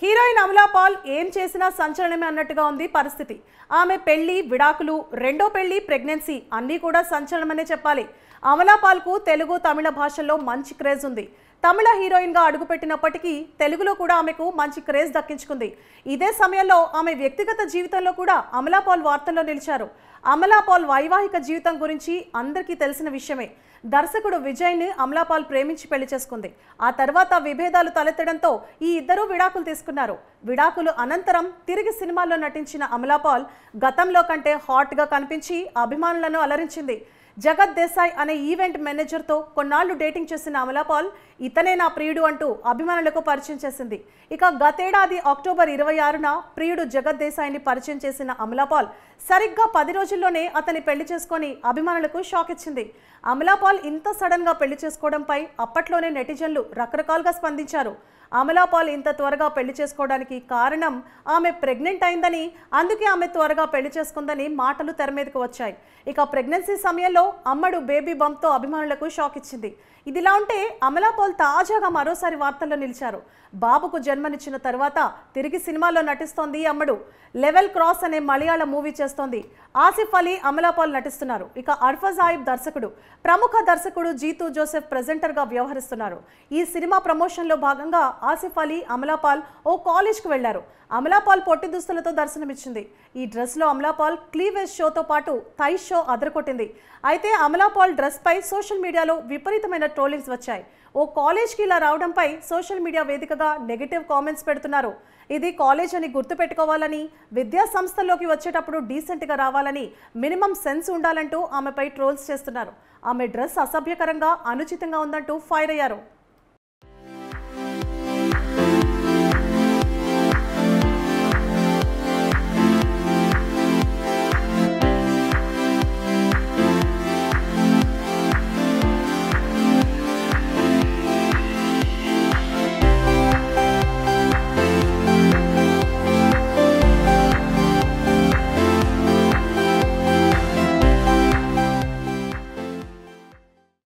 Heroine Amala Paul ఏం చేసినా సంచలనమే అన్నట్టుగా ఉంది పరిస్థితి. ఆమె పెళ్లి, విడాకులు, రెండో పెళ్లి, ప్రెగ్నెన్సీ అన్నీ కూడా సంచలనమనే చెప్పాలి. అమలా పాల్కు తెలుగు, తమిళ భాషల్లో మంచి క్రేజ్ ఉంది. తమిళ హీరోయిన్గా అడుగుపెట్టినప్పటికీ తెలుగులో కూడా ఆమెకు మంచి క్రేజ్ దక్కించుకుంది. ఇదే సమయంలో ఆమె వ్యక్తిగత జీవితంలో కూడా అమలా పాల్ వార్తల్లో నిలిచారు. అమలా పాల్ వైవాహిక జీవితం గురించి అందరికీ తెలిసిన విషయమే. దర్శకుడు విజయ్ని అమలా పాల్ ప్రేమించి పెళ్లి చేసుకుంది. ఆ తర్వాత విభేదాలు తలెత్తడంతో ఈ ఇద్దరూ విడాకులు తీసుకున్నారు. విడాకులు అనంతరం తిరిగి సినిమాల్లో నటించిన అమలా పాల్ గతంలో కంటే హాట్గా కనిపించి అభిమానులను అలరించింది. జగత్ దేశాయ్ అనే ఈవెంట్ మేనేజర్తో కొన్నాళ్లు డేటింగ్ చేసిన అమలా పాల్ ఇతనే నా ప్రియుడు అంటూ అభిమానులకు పరిచయం చేసింది. ఇక గతేడాది అక్టోబర్ 26న ప్రియుడు జగత్ దేశాయ్ని పరిచయం చేసిన అమలా పాల్ సరిగ్గా 10 రోజుల్లోనే అతన్ని పెళ్లి చేసుకొని అభిమానులకు షాక్ ఇచ్చింది. అమలా పాల్ ఇంత సడన్గా పెళ్లి చేసుకోవడంపై అప్పట్లోనే నెటిజన్లు రకరకాలుగా స్పందించారు. అమలా పాల్ ఇంత త్వరగా పెళ్లి చేసుకోవడానికి కారణం ఆమె ప్రెగ్నెంట్ అయిందని, అందుకే ఆమె త్వరగా పెళ్లి చేసుకుందని మాటలు తెర మీదకు వచ్చాయి. ఇక ప్రెగ్నెన్సీ సమయంలో అమ్మడు బేబీ బంప్తో అభిమానులకు షాక్ ఇచ్చింది. ఇదిలా ఉంటే అమలా పాల్ తాజాగా మరోసారి వార్తల్లో నిలిచారు. బాబుకు జన్మనిచ్చిన తర్వాత తిరిగి సినిమాలో నటిస్తోంది అమ్మడు. లెవెల్ క్రాస్ అనే మలయాళ మూవీ చేస్తోంది. ఆసిఫ్ అలీ, అమలా పాల్ నటిస్తున్నారు. ఇక అర్ఫజ్ ఆయిబ్ దర్శకుడు. ప్రముఖ దర్శకుడు జీతూ జోసెఫ్ ప్రెజెంటర్గా వ్యవహరిస్తున్నారు. ఈ సినిమా ప్రమోషన్లో భాగంగా ఆసిఫ్ అలీ, అమలా పాల్ ఓ కాలేజ్కు వెళ్లారు. అమలా పాల్ పొట్టి దుస్తులతో దర్శనమిచ్చింది. ఈ డ్రెస్లో అమలా పాల్ క్లీవేజ్ షోతో పాటు థై షో అదరకొట్టింది. అయితే అమలా పాల్ డ్రెస్పై సోషల్ మీడియాలో విపరీతమైన ట్రోలింగ్స్ వచ్చాయి. ఓ కాలేజ్కి ఇలా రావడంపై సోషల్ మీడియా వేదికగా నెగిటివ్ కామెంట్స్ పెడుతున్నారు. ఇది కాలేజ్ అని గుర్తుపెట్టుకోవాలని, విద్యా సంస్థల్లోకి వచ్చేటప్పుడు డీసెంట్గా రావాలని, మినిమం సెన్స్ ఉండాలంటూ ఆమెపై ట్రోల్స్ చేస్తున్నారు. ఆమె డ్రెస్ అసభ్యకరంగా, అనుచితంగా ఉందంటూ ఫైర్ అయ్యారు.